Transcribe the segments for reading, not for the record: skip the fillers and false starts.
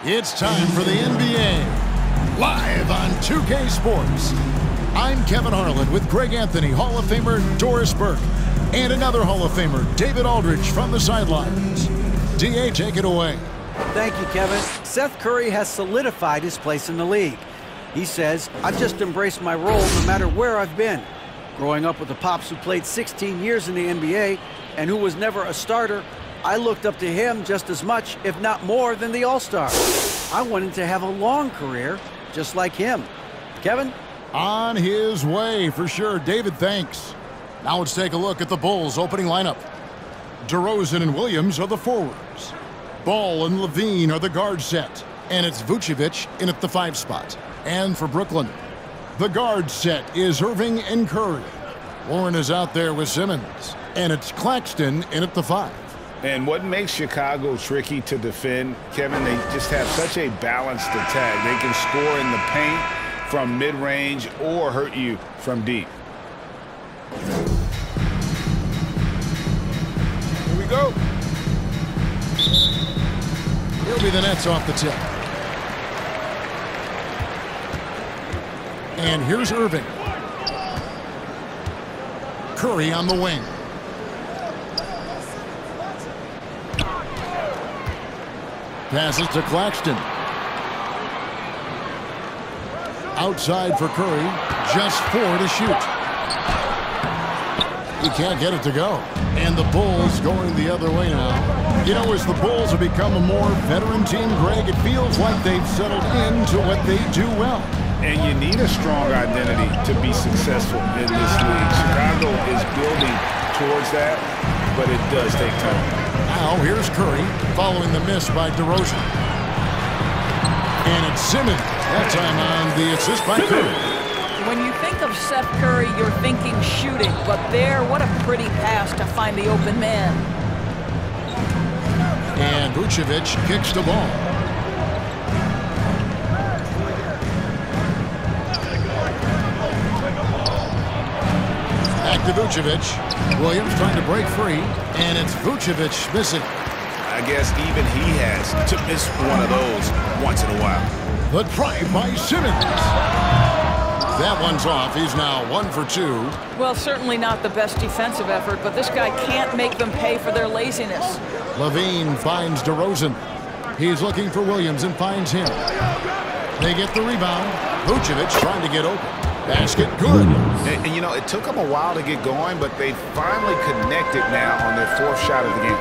It's time for the NBA, live on 2K Sports. I'm Kevin Harlan with Greg Anthony, Hall of Famer Doris Burke, and another Hall of Famer, David Aldridge, from the sidelines. DA, take it away. Thank you, Kevin. Seth Curry has solidified his place in the league. He says, "I've just embraced my role no matter where I've been." Growing up with a pops who played 16 years in the NBA and who was never a starter, I looked up to him just as much, if not more, than the All-Star. I wanted to have a long career, just like him. Kevin? On his way, for sure. David, thanks. Now let's take a look at the Bulls' opening lineup. DeRozan and Williams are the forwards. Ball and Levine are the guard set. And it's Vucevic in at the 5 spot. And for Brooklyn, the guard set is Irving and Curry. Warren is out there with Simmons. And it's Claxton in at the 5. And what makes Chicago tricky to defend, Kevin, they just have such a balanced attack. They can score in the paint from mid-range or hurt you from deep. Here we go. He'll be the Nets off the tip. And here's Irving. Curry on the wing. Passes to Claxton. Outside for Curry. Just 4 to shoot. He can't get it to go. And the Bulls going the other way now. You know, as the Bulls have become a more veteran team, Greg, it feels like they've settled into what they do well. And you need a strong identity to be successful in this league. Chicago is building towards that, but it does take time. Now here's Curry following the miss by DeRozan. And it's Simmons. That time on the assist by Curry. When you think of Seth Curry, you're thinking shooting. But there, what a pretty pass to find the open man. And Vucevic kicks the ball. Back to Vucevic. Williams trying to break free, and it's Vucevic missing. I guess even he has to miss one of those once in a while. The try by Simmons. That one's off. He's now 1 for 2. Well, certainly not the best defensive effort, but this guy can't make them pay for their laziness. Levine finds DeRozan. He's looking for Williams and finds him. They get the rebound. Vucevic trying to get open. Basket good. And you know, it took them a while to get going, but they finally connected now on their 4th shot of the game.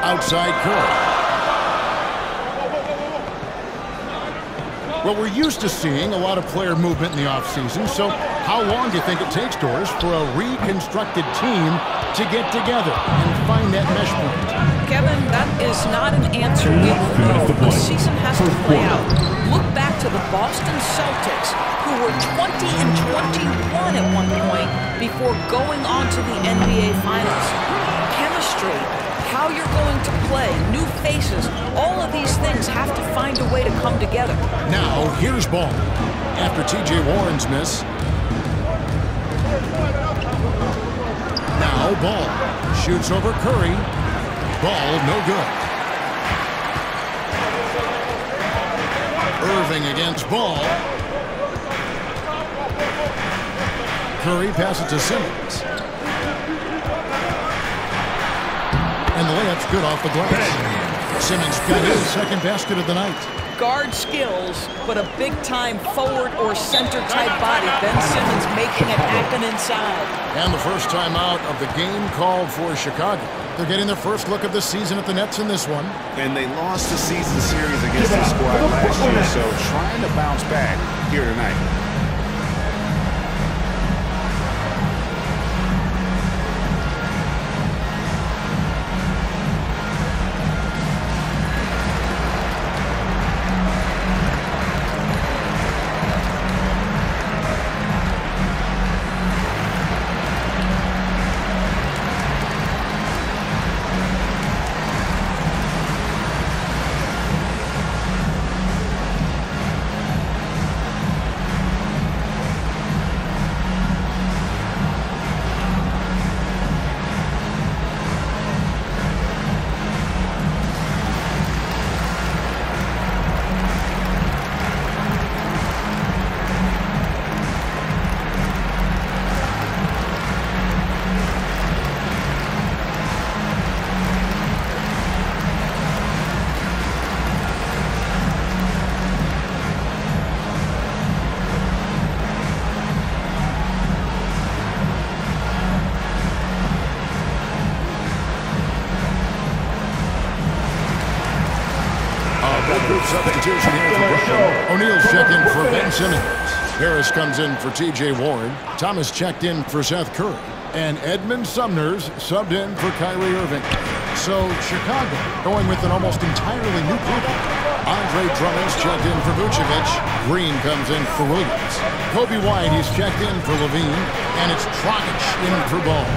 Outside Curry. Well, we're used to seeing a lot of player movement in the offseason, so how long do you think it takes, Doris, for a reconstructed team to get together and find that mesh point? Kevin, that is not an answer we will know. The season has to play out. Look back to the Boston Celtics, who were 20 and 21 at one point before going on to the NBA Finals. Chemistry, how you're going to play, new faces, all of these things have to find a way to come together. Now, here's Ball. After T.J. Warren's miss. Now Ball shoots over Curry. Ball no good. Irving against Ball. Curry passes to Simmons. And the layup's good off the glass. Simmons got his 2nd basket of the night. Guard skills, but a big-time forward or center-type body. Ben Simmons making it happen inside. And the first time out of the game called for Chicago. They're getting their first look of the season at the Nets in this one. And they lost the season series against this squad last year, so trying to bounce back here tonight. rotation here for Brooklyn. O'Neal's checked in for Ben Simmons. Harris comes in for T.J. Warren. Thomas checked in for Seth Curry. And Edmund Sumner's subbed in for Kyrie Irving. So Chicago going with an almost entirely new group. Andre Drummond's checked in for Vucevic. Green comes in for Williams. Kobe White, he's checked in for Levine. And it's Dragic in for Ball.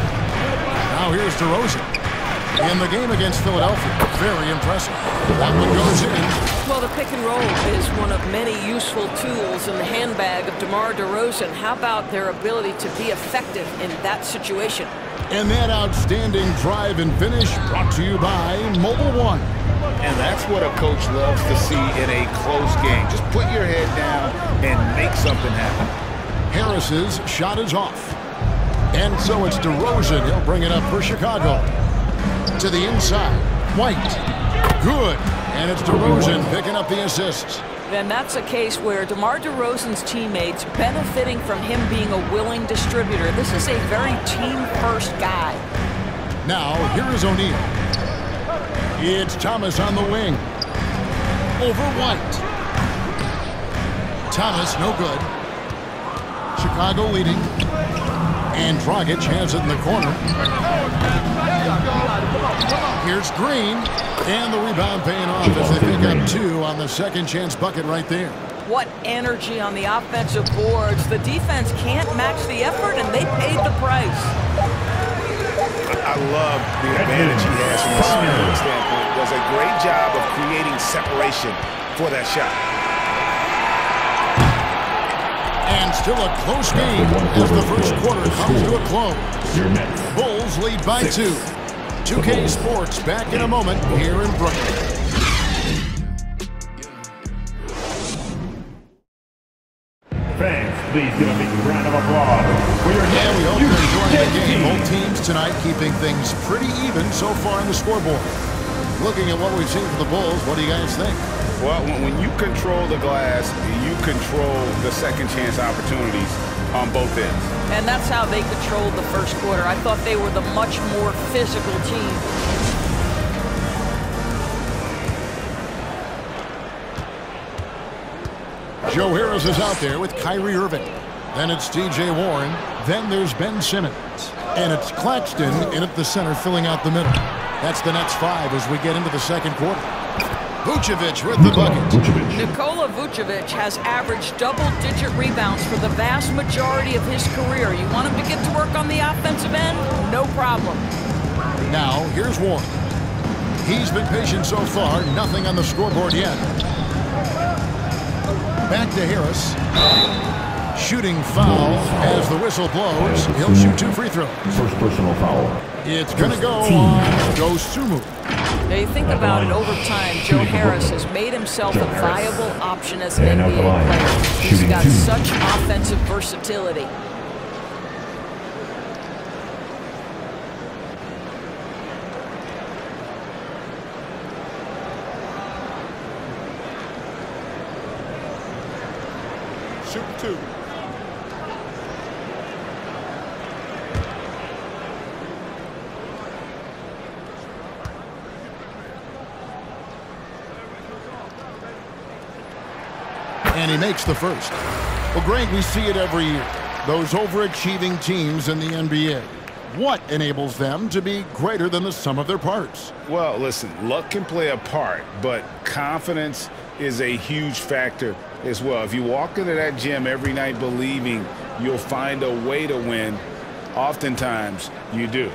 Now here's DeRozan. In the game against Philadelphia, very impressive. That one goes in. Well, the pick and roll is one of many useful tools in the handbag of DeMar DeRozan. How about their ability to be effective in that situation? And that outstanding drive and finish brought to you by Mobile One. And that's what a coach loves to see in a close game. Just put your head down and make something happen. Harris's shot is off. And so it's DeRozan. He'll bring it up for Chicago. To the inside. White. Good. And it's DeRozan picking up the assist. Then that's a case where DeMar DeRozan's teammates benefiting from him being a willing distributor. This is a very team-first guy. Now, here is O'Neal. It's Thomas on the wing. Over White. Thomas, no good. Chicago leading. And Dragic has it in the corner. Here's Green. And the rebound paying off as they pick up 2 on the second chance bucket right there. What energy on the offensive boards. The defense can't match the effort, and they paid the price. I love the advantage he has from a scoring standpoint. Does a great job of creating separation for that shot. And still a close game as the first quarter comes to a close. Bulls lead by 2. 2K Sports back in a moment here in Brooklyn. Fans, please give a big round of applause. We hope you're enjoying the game. Both teams tonight keeping things pretty even so far in the scoreboard. Looking at what we've seen for the Bulls, what do you guys think? Well, when you control the glass, you control the second chance opportunities on both ends. And that's how they controlled the first quarter. I thought they were the much more physical team. Joe Harris is out there with Kyrie Irving. Then it's T.J. Warren. Then there's Ben Simmons. And it's Claxton in at the center filling out the middle. That's the Nets 5 as we get into the second quarter. Vucevic with the bucket. Nikola Vucevic has averaged double-digit rebounds for the vast majority of his career. You want him to get to work on the offensive end? No problem. Now, here's Warren. He's been patient so far. Nothing on the scoreboard yet. Back to Harris. Shooting foul as the whistle blows. He'll shoot 2 free throws. First personal foul. It's going to go on Dosunmu. Now you think about it, over time, Joe Harris has made himself a viable option as an NBA player. He's got such offensive versatility. Shoot 2. And he makes the first. Well, Greg, we see it every year. Those overachieving teams in the NBA. What enables them to be greater than the sum of their parts? Well, listen, luck can play a part, but confidence is a huge factor as well. If you walk into that gym every night believing you'll find a way to win, oftentimes you do.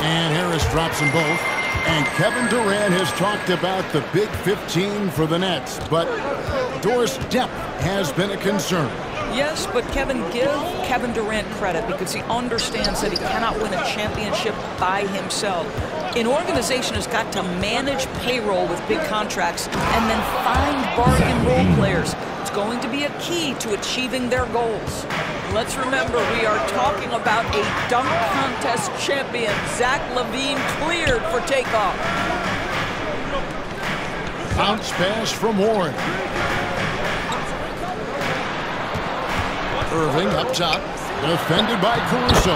And Harris drops them both. And Kevin Durant has talked about the Big 15 for the Nets, but Doris depth has been a concern. Yes, but give Kevin Durant credit because he understands that he cannot win a championship by himself. An organization has got to manage payroll with big contracts and then find bargain role players. It's going to be a key to achieving their goals. Let's remember, we are talking about a dunk contest champion. Zach LaVine cleared for takeoff. Bounce pass from Warren. Irving up top, defended by Caruso.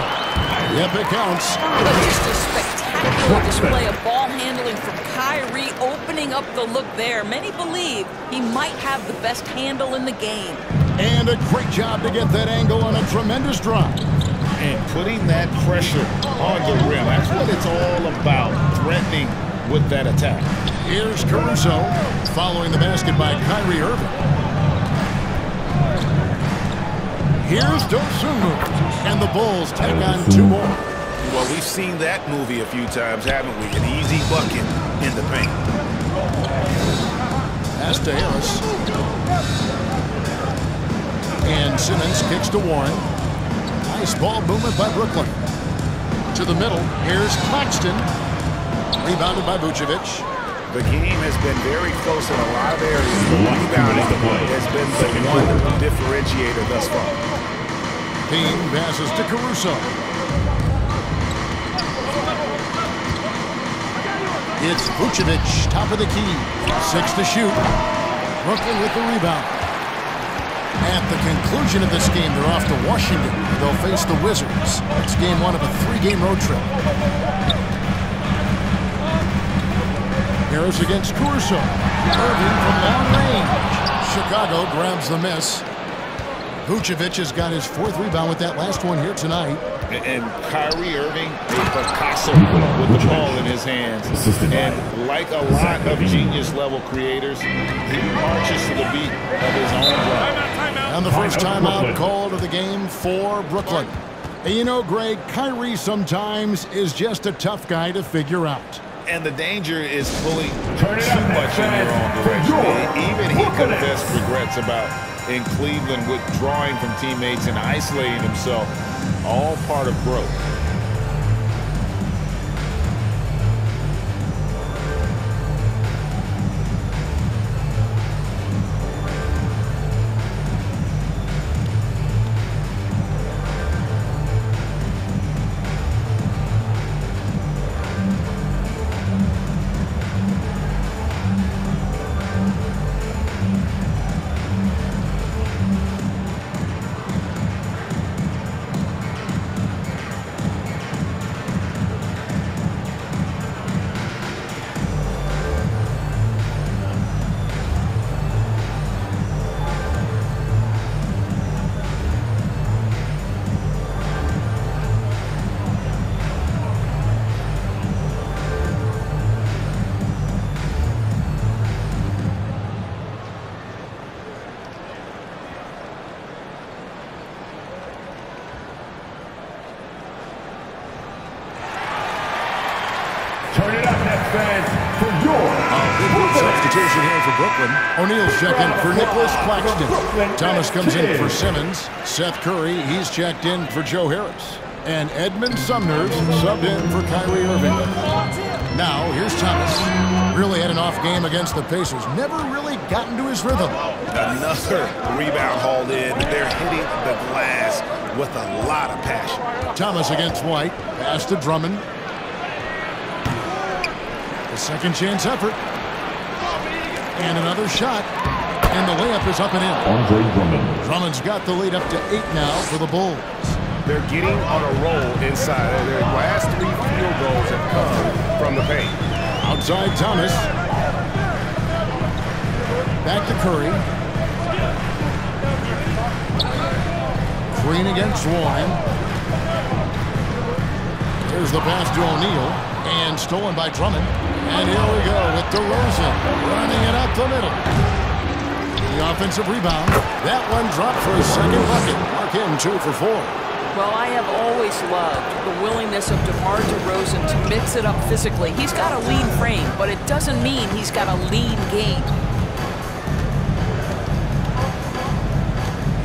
Yep, it counts. But just a spectacular spectacular display of ball handling from Kyrie, opening up the look there. Many believe he might have the best handle in the game. And a great job to get that angle on a tremendous drop. And putting that pressure on the rim. That's what it's all about, threatening with that attack. Here's Caruso following the basket by Kyrie Irving. Here's Dosunmu, and the Bulls take on 2 more. Well, we've seen that movie a few times, haven't we? An easy bucket in the paint. Pass to Harris. And Simmons kicks to Warren. Nice ball movement by Brooklyn. To the middle, here's Claxton. Rebounded by Vucevic. The game has been very close in a lot of areas. The rebounding has been the one differentiator thus far. Payne passes to Caruso. It's Vucevic, top of the key. 6 to shoot. Brooklyn with the rebound. At the conclusion of this game, they're off to Washington. They'll face the Wizards. It's game 1 of a 3-game road trip. Harris against Caruso. Irving from long range. Chicago grabs the miss. Vucevic has got his 4th rebound with that last one here tonight. And Kyrie Irving, a Picasso with the ball in his hands. And like a lot of genius-level creators, he marches to the beat of his own drum. And the first timeout called of the game for Brooklyn. And you know, Greg, Kyrie sometimes is just a tough guy to figure out. And the danger is pulling too much in your own direction. Even he confessed regrets about in Cleveland withdrawing from teammates and isolating himself. All part of growth. Turn it up, Nets fans, for your substitution here for Brooklyn. O'Neal's checked in for Nicholas Claxton. Thomas comes in for Simmons. Seth Curry, he's checked in for Joe Harris. And Edmund Sumner's subbed in for Kyrie Irving. Now, here's Thomas. Really had an off game against the Pacers. Never really gotten to his rhythm. Another rebound hauled in. They're hitting the glass with a lot of passion. Thomas against White. Pass to Drummond. The second chance effort. And another shot. And the layup is up and in. Andre Drummond. Drummond's got the lead up to 8 now for the Bulls. They're getting on a roll inside. Their last 3 field goals have come from the paint. Outside Thomas. Back to Curry. Green against Warren. There's the pass to O'Neal. And stolen by Drummond. And here we go with DeRozan running it up the middle. The offensive rebound. That one dropped for his second bucket. Mark him 2 for 4. Well, I have always loved the willingness of DeMar DeRozan to mix it up physically. He's got a lean frame, but it doesn't mean he's got a lean game.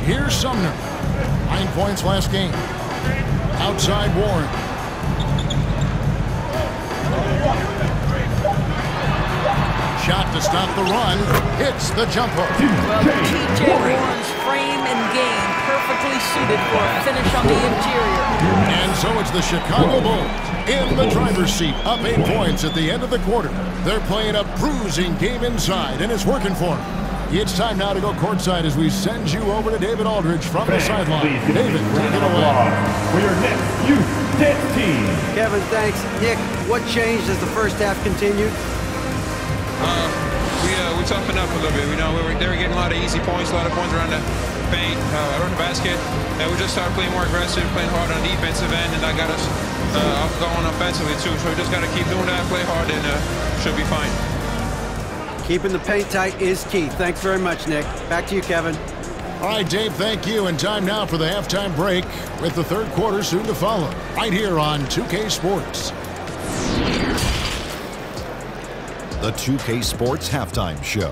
Here's Sumner. 9 points last game. Outside Warren. Shot to stop the run. Hits the jump hook. Well, T.J. Warren's frame and game perfectly suited for a finish on the interior. And so it's the Chicago Bulls in the driver's seat, up 8 points at the end of the quarter. They're playing a bruising game inside, and it's working for them. It's time now to go courtside as we send you over to David Aldridge from the sideline. David, take it away. For your next youth dance team. Kevin, thanks. Nick, what changed as the first half continued? We toughened up a little bit. They were getting a lot of easy points, a lot of points around the paint, around the basket. And we just started playing more aggressive, playing hard on the defensive end, and that got us going offensively too. So we just got to keep doing that, play hard, and should be fine. Keeping the paint tight is key. Thanks very much, Nick. Back to you, Kevin. All right, Dave, thank you. And time now for the halftime break with the third quarter soon to follow. Right here on 2K Sports. The 2K Sports Halftime Show.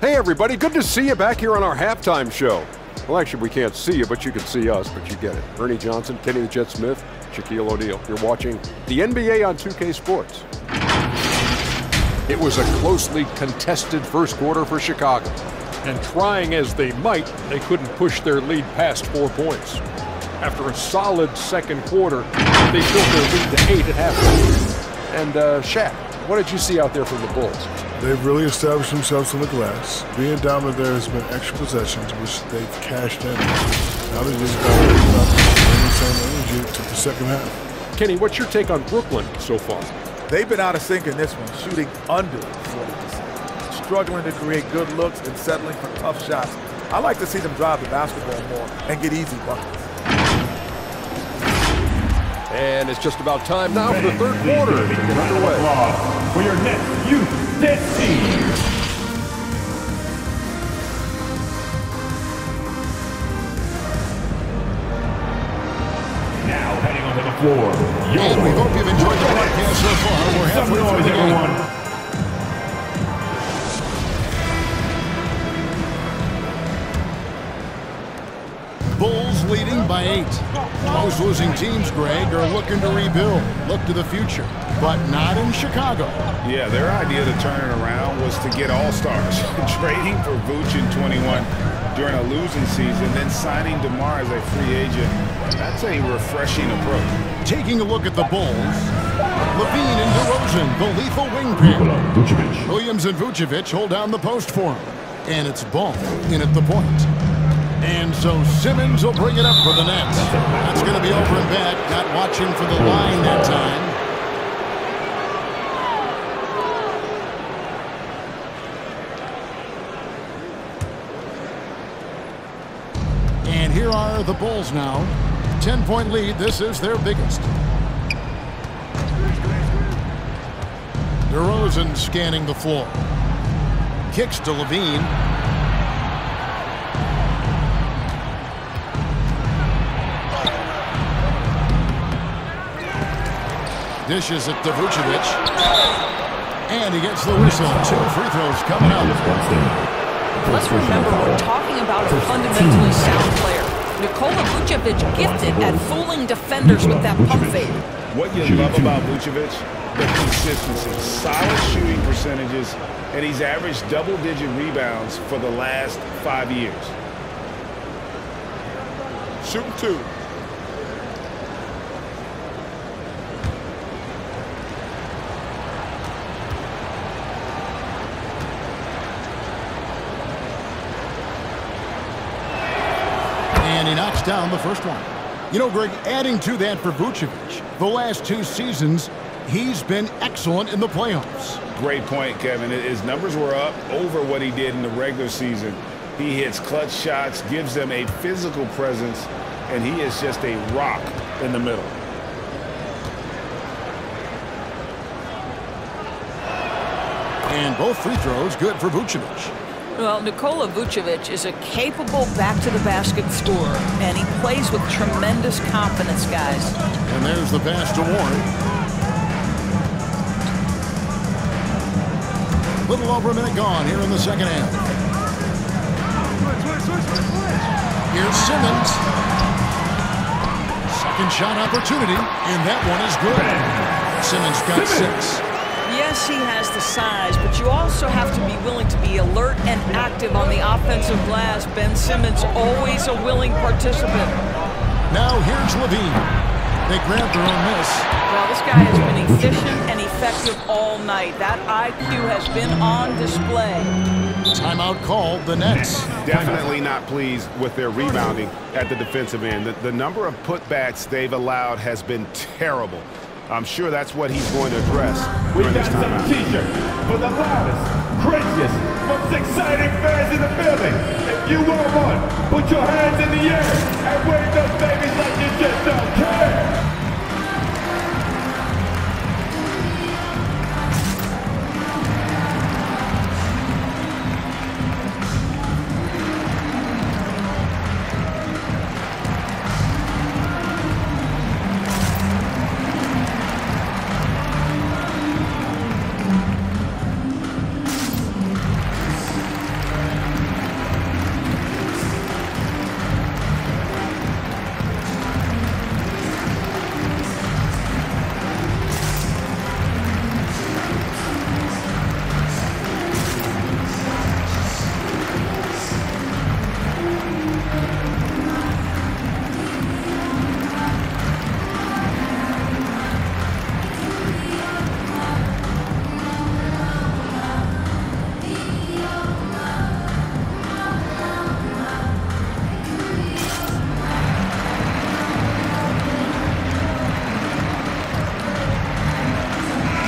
Hey, everybody. Good to see you back here on our halftime show. Well, actually, we can't see you, but you can see us, but you get it. Ernie Johnson, Kenny the Jet Smith, Shaquille O'Neal. You're watching the NBA on 2K Sports. It was a closely contested first quarter for Chicago. And trying as they might, they couldn't push their lead past 4 points. After a solid second quarter, they built their lead to 8 at halftime. And Shaq, what did you see out there from the Bulls? They've really established themselves on the glass. Being dominant there has been extra possessions, which they've cashed in. Now they just got to bring the same energy to the second half. Kenny, what's your take on Brooklyn so far? They've been out of sync in this one, shooting under 40%. Struggling to create good looks and settling for tough shots. I like to see them drive the basketball more and get easy buckets. And it's just about time now for the third quarter to get underway. For your next youth dance team. Now heading onto the floor. And we hope you've enjoyed the broadcast so far. We're halfway through the game. Everyone. Bulls leading by 8. Most losing teams, Greg, are looking to rebuild, look to the future, but not in Chicago. Yeah, their idea to turn it around was to get all-stars. Trading for Vooch in 21 during a losing season, then signing DeMar as a free agent. That's a refreshing approach. Taking a look at the Bulls, Levine and DeRozan, the lethal wing pair. Williams and Vucevic hold down the post for him, and it's Ball in at the point. And so Simmons will bring it up for the Nets. That's going to be over and back. Not watching for the line that time. And here are the Bulls now. 10-point lead. This is their biggest. DeRozan scanning the floor. Kicks to Levine. Dishes it to Vucevic. And he gets the whistle. 2 free throws coming up. Let's remember we're talking about a fundamentally sound player. Nikola Vucevic gifted at fooling defenders with that pump fake. What you love about Vucevic? The consistency. Solid shooting percentages, and he's averaged double-digit rebounds for the last 5 years. Shooting 2. And he knocks down the first one. You know, Greg, adding to that for Vucevic, the last 2 seasons, he's been excellent in the playoffs. Great point, Kevin. His numbers were up over what he did in the regular season. He hits clutch shots, gives them a physical presence, and he is just a rock in the middle. And both free throws good for Vucevic. Well, Nikola Vucevic is a capable back-to-the-basket scorer, and he plays with tremendous confidence, guys. And there's the pass to Warren. Little over a minute gone here in the second half. Here's Simmons. Second shot opportunity, and that one is good. Simmons got 6. Yes, he has the size, but you also have to be willing to be alert and active on the offensive glass. Ben Simmons, always a willing participant. Now here's Levine. They grabbed their own miss. Well, this guy has been efficient and effective all night. That IQ has been on display. Timeout called, the Nets. Definitely not pleased with their rebounding at the defensive end. The number of putbacks they've allowed has been terrible. I'm sure that's what he's going to address We during got this some time. t-shirts for the loudest, craziest, most exciting fans in the building. If you want one, put your hands in the air and wave those babies like you just don't care.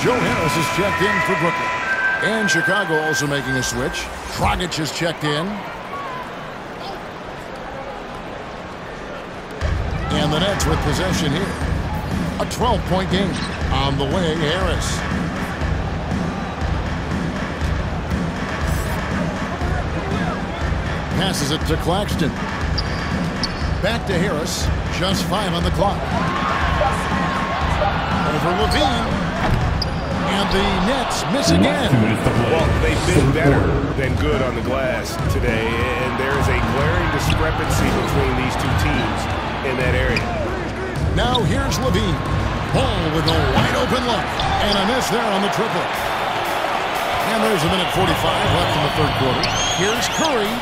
Joe Harris is checked in for Brooklyn. And Chicago also making a switch. Dragic is checked in. And the Nets with possession here. A 12-point game. On the way, Harris. Passes it to Claxton. Back to Harris. Just 5 on the clock. Over Levine. And the Nets miss again. Well, they've been better than good on the glass today, and there is a glaring discrepancy between these two teams in that area. Now here's Levine. Ball with a wide open look. And a miss there on the triple. And there's a minute 45 left in the third quarter. Here's Curry.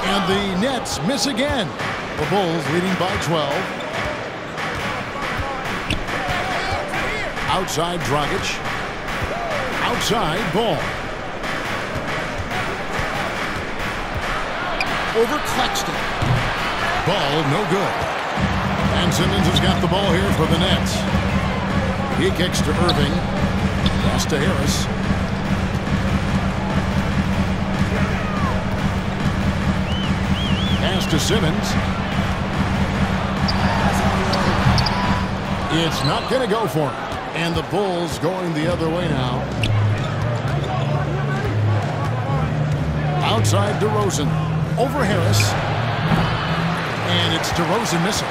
And the Nets miss again. The Bulls leading by 12. Outside Dragic. Outside Ball. Over Claxton. Ball no good. And Simmons has got the ball here for the Nets. He kicks to Irving. Pass to Harris. Pass to Simmons. It's not going to go for him. And the Bulls going the other way now. Outside DeRozan. Over Harris. And it's DeRozan missing.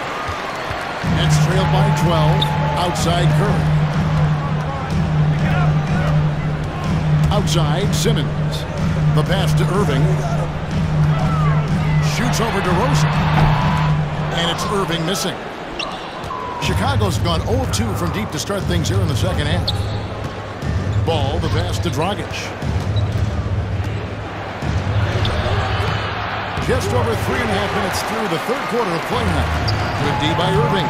Nets trailed by 12. Outside Curry. Outside Simmons. The pass to Irving. Shoots over DeRozan. And it's Irving missing. Chicago's gone 0 of 2 from deep to start things here in the second half. Ball, the pass to Dragic. Just over 3.5 minutes through the third quarter of play now. Good D by Irving.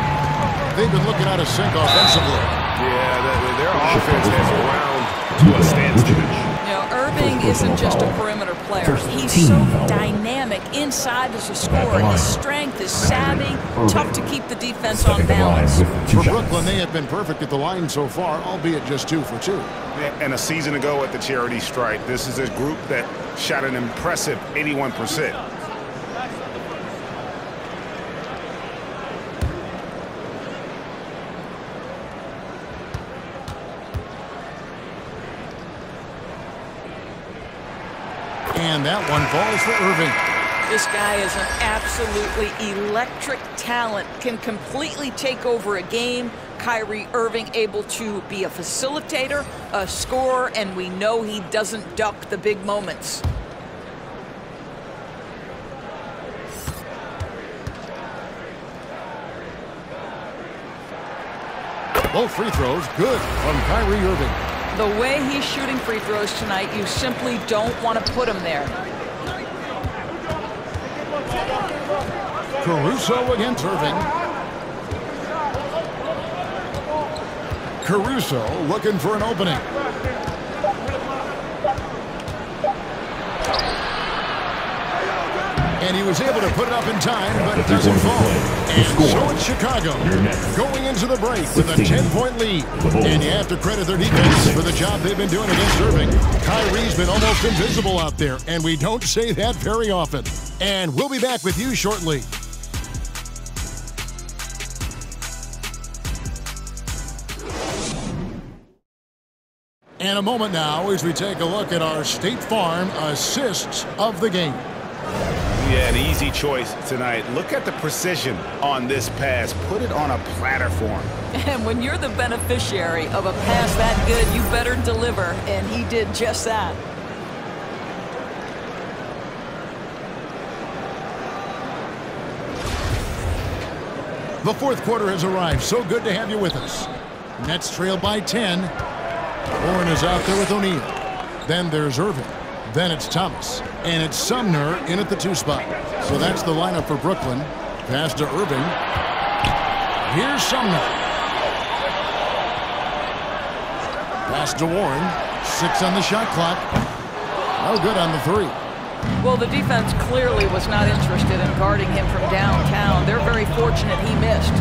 They've been looking out of sync offensively. Yeah, their offense has ground to a standstill. You know, Irving isn't just a perimeter player. He's so dynamic inside as a scorer. His strength, his savvy, tough to keep the defense on balance. For Brooklyn, they have been perfect at the line so far, albeit just 2 for 2. And a season ago at the charity stripe, this is a group that shot an impressive 81%. And that one falls for Irving. This guy is an absolutely electric talent, can completely take over a game. Kyrie Irving able to be a facilitator, a scorer, and we know he doesn't duck the big moments. Both free throws good from Kyrie Irving. The way he's shooting free throws tonight, you simply don't want to put him there. Caruso against Irving. Caruso looking for an opening. And he was able to put it up in time, but it doesn't fall. And so it's Chicago going into the break with a 10-point lead. And you have to credit their defense for the job they've been doing against Irving. Kyrie's been almost invisible out there, and we don't say that very often. And we'll be back with you shortly. And a moment now as we take a look at our State Farm assists of the game. Yeah, an easy choice tonight. Look at the precision on this pass. Put it on a platter for him. And when you're the beneficiary of a pass that good, you better deliver, and he did just that. The fourth quarter has arrived. So good to have you with us. Nets trail by 10. Warren is out there with O'Neal. Then there's Irving. Then it's Thomas. And it's Sumner in at the 2 spot. So that's the lineup for Brooklyn. Pass to Irving. Here's Sumner. Pass to Warren. 6 on the shot clock. No good on the 3. Well, the defense clearly was not interested in guarding him from downtown. They're very fortunate he missed.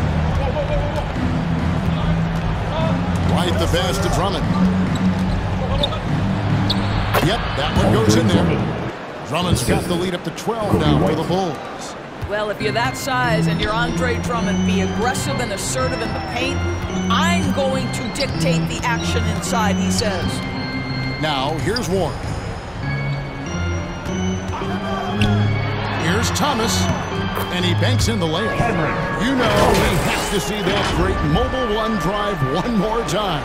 Right the pass to Drummond. Yep, that one goes in there. Drummond's got the lead up to 12 now for the Bulls. Well, if you're that size and you're Andre Drummond, be aggressive and assertive in the paint. I'm going to dictate the action inside, he says. Now, here's Warren. Here's Thomas, and he banks in the layup. You know we have to see that great mobile one drive one more time.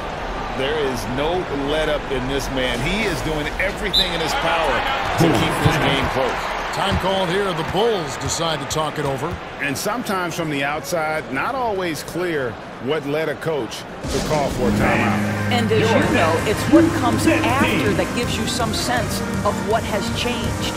There is no let-up in this man. He is doing everything in his power to keep this game close. Time called here. The Bulls decide to talk it over. And sometimes from the outside, not always clear what led a coach to call for a timeout. And as you know, it's what comes after that gives you some sense of what has changed.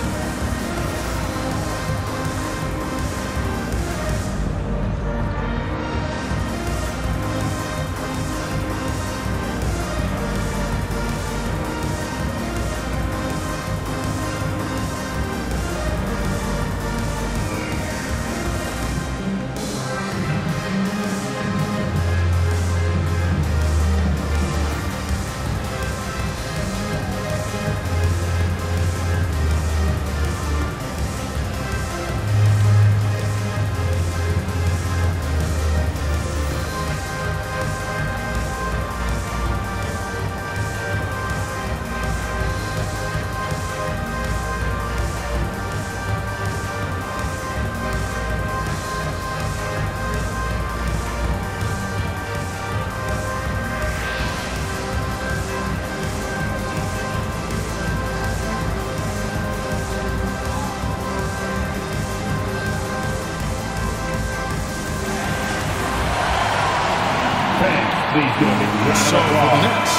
So for the Nets,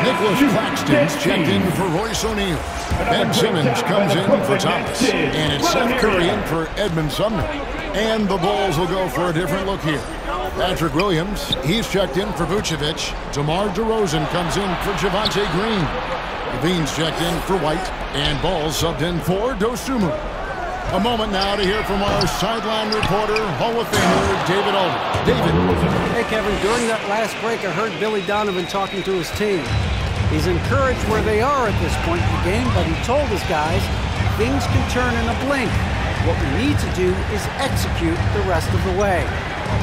Nicholas Claxton's checked in for Royce O'Neal. Ben Simmons comes in for Thomas. And it's Seth Curry in for Edmund Sumner. And the Bulls will go for a different look here. Patrick Williams, he's checked in for Vucevic. DeMar DeRozan comes in for Javonte Green. Levine's checked in for White. And Ball subbed in for Dosunmu. A moment now to hear from our sideline reporter, Hall of Famer David Aldridge. David. Hey, Kevin, during that last break, I heard Billy Donovan talking to his team. He's encouraged where they are at this point in the game, but he told his guys things can turn in a blink. What we need to do is execute the rest of the way.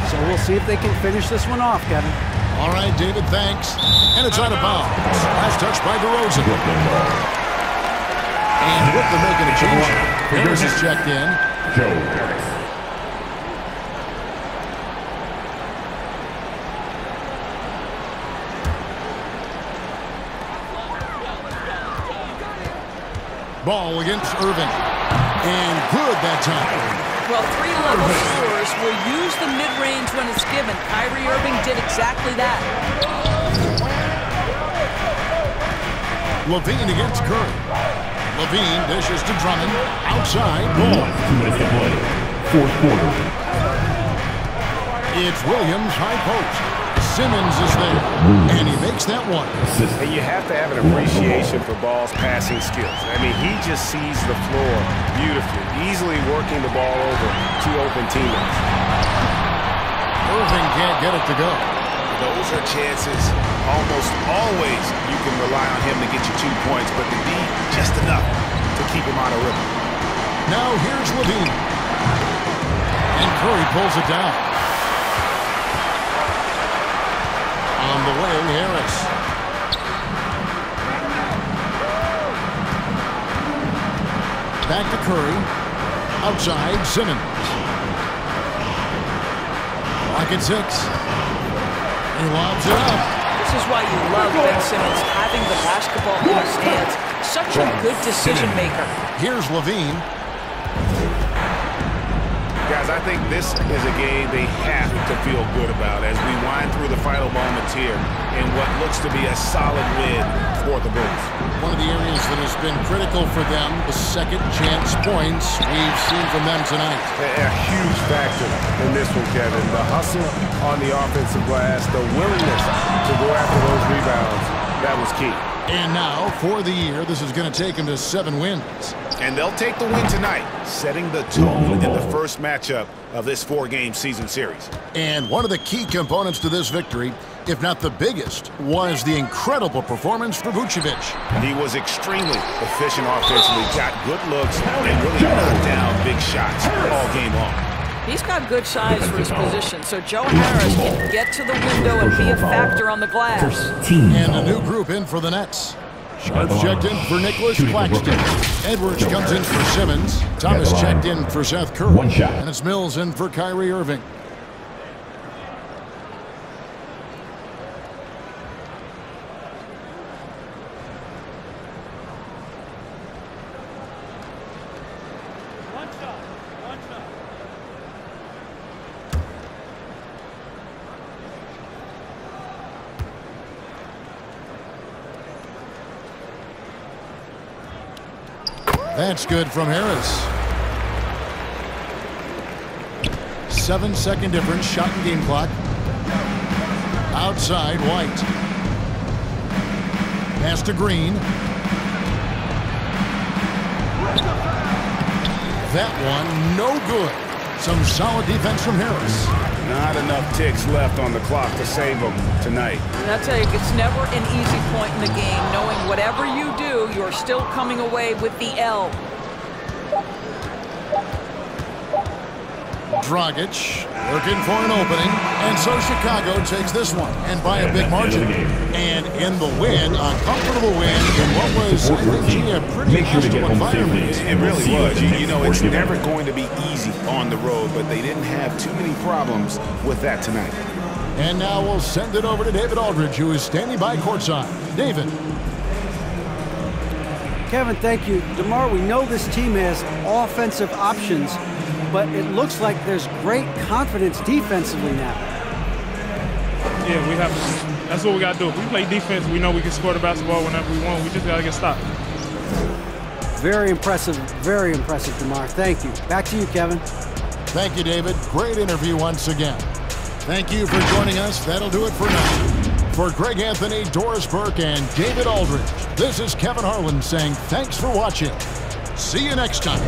So we'll see if they can finish this one off, Kevin. All right, David, thanks. And it's out of bounds. Last touch by DeRozan. And Brooklyn making a change. Harris is checked in. Joe Harris. Ball against Irving. And good that time. Well, three-level scorers will use the mid-range when it's given. Kyrie Irving did exactly that. Levine against Curry. Levine dishes to Drummond. Outside, Ball. 2 minutes to play. Fourth quarter. It's Williams, high post. Simmons is there, and he makes that one. And you have to have an appreciation for Ball's passing skills. I mean, he just sees the floor beautifully, easily working the ball over to open teammates. Irving can't get it to go. Those are chances almost always you can rely on him to get you 2 points, but the D, just enough to keep him out of rhythm. Now here's Levine. And Curry pulls it down. On the way, Harris. Back to Curry. Outside, Simmons. Clock at 6. He lobs it up. This is why you love Ben Simmons having the basketball in his hands. Such a good decision maker. Here's Levine. Guys, I think this is a game they have to feel good about as we wind through the final moments here in what looks to be a solid win for the Bulls. One of the areas that has been critical for them, the second chance points we've seen from them tonight. A huge factor in this one, Kevin. The hustle on the offensive glass, the willingness to go after those rebounds, that was key. And now, for the year, this is going to take them to 7 wins. And they'll take the win tonight, setting the tone in the first matchup of this 4-game season series. And one of the key components to this victory, if not the biggest, was the incredible performance for Vucevic. He was extremely efficient offensively, got good looks, and really knocked down big shots all game long. He's got good size for his position, so Joe Harris can get to the window and be a factor on the glass. And a new group in for the Nets. Sharps checked in for Nicholas Claxton. Edwards comes in for Simmons. Thomas checked in for Seth Curry. And it's Mills in for Kyrie Irving. That's good from Harris. 7-second difference, shot and game clock. Outside, White. Pass to Green. That one, no good. Some solid defense from Harris. Not enough ticks left on the clock to save them tonight. And I'll tell you, it's never an easy point in the game, knowing whatever you do, you're still coming away with the L. Dragic looking for an opening, and so Chicago takes this one, and by a big margin. And in the win, a comfortable win in what was, I think, a pretty hostile environment. It really was. You know, it's never going to be easy on the road, but they didn't have too many problems with that tonight. And now we'll send it over to David Aldridge, who is standing by courtside. David. Kevin, thank you. DeMar, we know this team has offensive options, but it looks like there's great confidence defensively now. Yeah, we have to. That's what we got to do. If we play defense, we know we can score the basketball whenever we want. We just got to get stopped. Very impressive, DeMar. Thank you. Back to you, Kevin. Thank you, David. Great interview once again. Thank you for joining us. That'll do it for now. For Greg Anthony, Doris Burke, and David Aldridge, this is Kevin Harlan saying thanks for watching. See you next time.